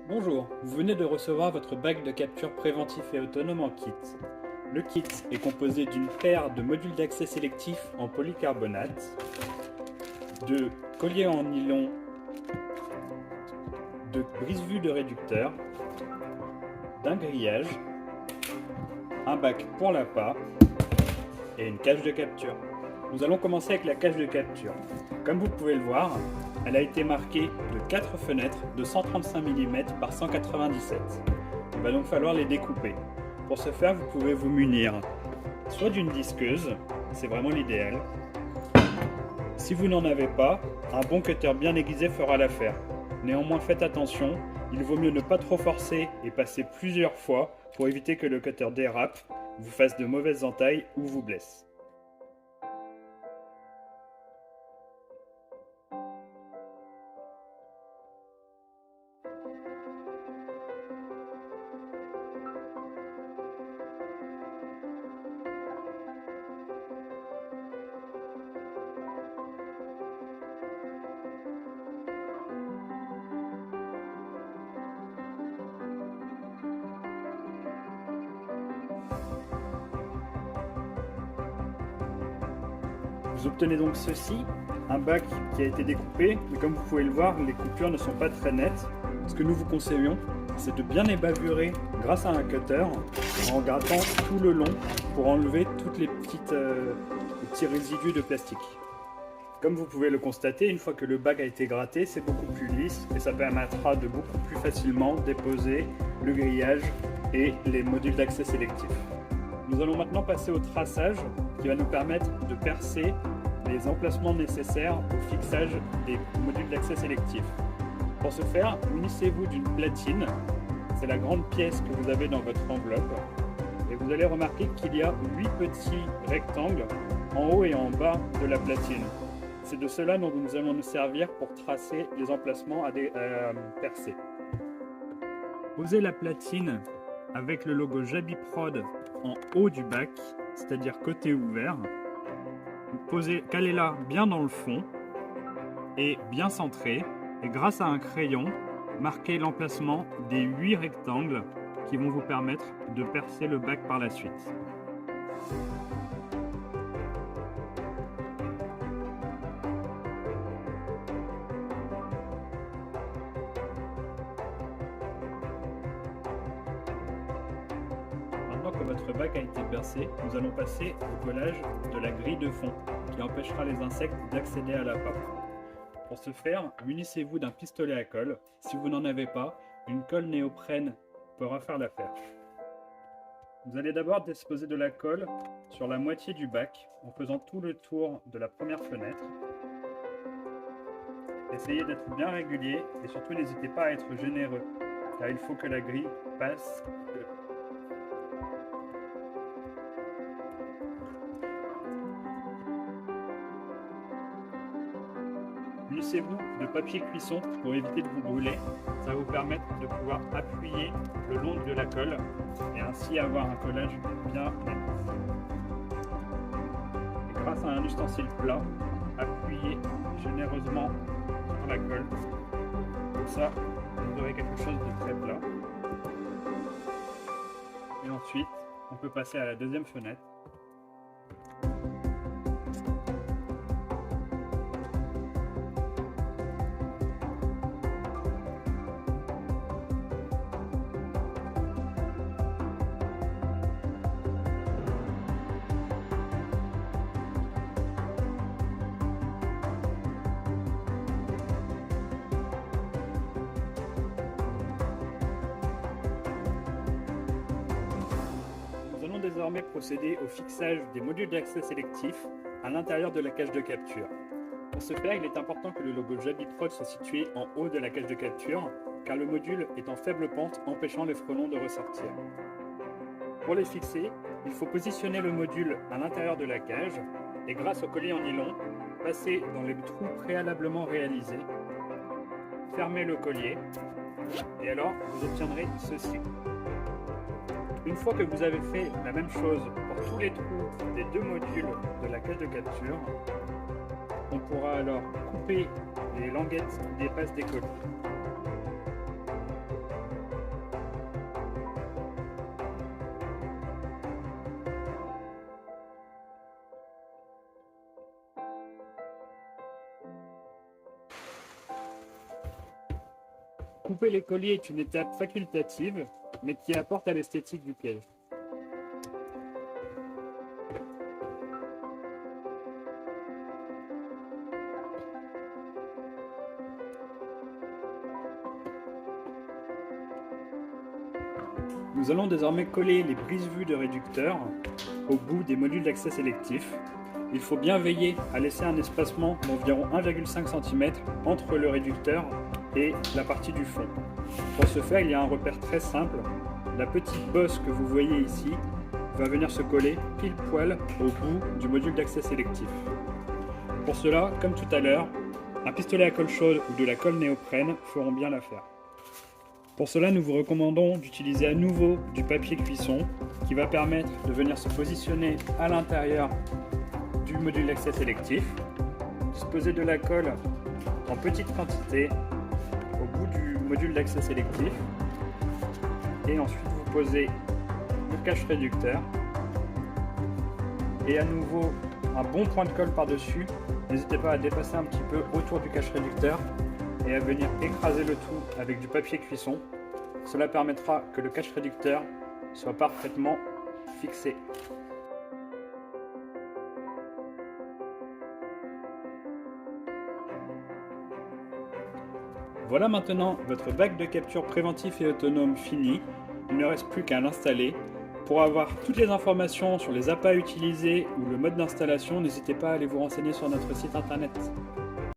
Bonjour, vous venez de recevoir votre bac de capture préventif et autonome en kit. Le kit est composé d'une paire de modules d'accès sélectifs en polycarbonate, de colliers en nylon, de brise-vue de réducteur, d'un grillage, un bac pour l'appât et une cage de capture. Nous allons commencer avec la cage de capture. Comme vous pouvez le voir, elle a été marquée de 4 fenêtres de 135 mm par 197. Il va donc falloir les découper. Pour ce faire, vous pouvez vous munir soit d'une disqueuse, c'est vraiment l'idéal. Si vous n'en avez pas, un bon cutter bien aiguisé fera l'affaire. Néanmoins, faites attention, il vaut mieux ne pas trop forcer et passer plusieurs fois pour éviter que le cutter dérape, vous fasse de mauvaises entailles ou vous blesse. Vous obtenez donc ceci, un bac qui a été découpé, mais comme vous pouvez le voir, les coupures ne sont pas très nettes. Ce que nous vous conseillons, c'est de bien ébavurer grâce à un cutter en grattant tout le long pour enlever toutes les petits résidus de plastique. Comme vous pouvez le constater, une fois que le bac a été gratté, c'est beaucoup plus lisse et ça permettra de beaucoup plus facilement déposer le grillage et les modules d'accès sélectifs. Nous allons maintenant passer au traçage qui va nous permettre de percer les emplacements nécessaires au fixage des modules d'accès sélectifs. Pour ce faire, munissez-vous d'une platine, c'est la grande pièce que vous avez dans votre enveloppe, et vous allez remarquer qu'il y a 8 petits rectangles en haut et en bas de la platine. C'est de cela dont nous allons nous servir pour tracer les emplacements à percer. Posez la platine avec le logo Jabiprod en haut du bac, c'est-à-dire côté ouvert. Calez-la bien dans le fond et bien centré, et grâce à un crayon, marquez l'emplacement des 8 rectangles qui vont vous permettre de percer le bac par la suite. Maintenant que votre bac a été percé, nous allons passer au collage de la grille de fond qui empêchera les insectes d'accéder à l'appât. Pour ce faire, munissez-vous d'un pistolet à colle. Si vous n'en avez pas, une colle néoprène pourra faire l'affaire. Vous allez d'abord disposer de la colle sur la moitié du bac en faisant tout le tour de la première fenêtre. Essayez d'être bien régulier et surtout n'hésitez pas à être généreux car il faut que la grille passe. Munissez-vous de papier cuisson pour éviter de vous brûler. Ça va vous permettre de pouvoir appuyer le long de la colle et ainsi avoir un collage bien net. Et grâce à un ustensile plat, appuyez généreusement sur la colle. Comme ça, vous aurez quelque chose de très plat. Et ensuite, on peut passer à la deuxième fenêtre. Nous allons désormais procéder au fixage des modules d'accès sélectifs à l'intérieur de la cage de capture. Pour ce faire, il est important que le logo Jabiprod soit situé en haut de la cage de capture, car le module est en faible pente, empêchant les frelons de ressortir. Pour les fixer, il faut positionner le module à l'intérieur de la cage et grâce au collier en nylon, passer dans les trous préalablement réalisés, fermer le collier et alors vous obtiendrez ceci. Une fois que vous avez fait la même chose pour tous les trous des 2 modules de la cage de capture, on pourra alors couper les languettes qui dépassent des colliers. Couper les colis est une étape facultative, mais qui apporte à l'esthétique du piège. Nous allons désormais coller les brise-vues de réducteurs au bout des modules d'accès sélectif. Il faut bien veiller à laisser un espacement d'environ 1,5 cm entre le réducteur et la partie du fond. Pour ce faire, il y a un repère très simple. La petite bosse que vous voyez ici va venir se coller pile poil au bout du module d'accès sélectif. Pour cela, comme tout à l'heure, un pistolet à colle chaude ou de la colle néoprène feront bien l'affaire. Pour cela, nous vous recommandons d'utiliser à nouveau du papier cuisson qui va permettre de venir se positionner à l'intérieur du module d'accès sélectif. Disposez de la colle en petite quantité au bout du module d'accès sélectif et ensuite vous posez le cache réducteur et à nouveau un bon point de colle par-dessus. N'hésitez pas à dépasser un petit peu autour du cache réducteur et à venir écraser le tout avec du papier cuisson. Cela permettra que le cache réducteur soit parfaitement fixé. Voilà maintenant votre bac de capture préventif et autonome fini. Il ne reste plus qu'à l'installer. Pour avoir toutes les informations sur les appâts utilisés ou le mode d'installation, n'hésitez pas à aller vous renseigner sur notre site internet.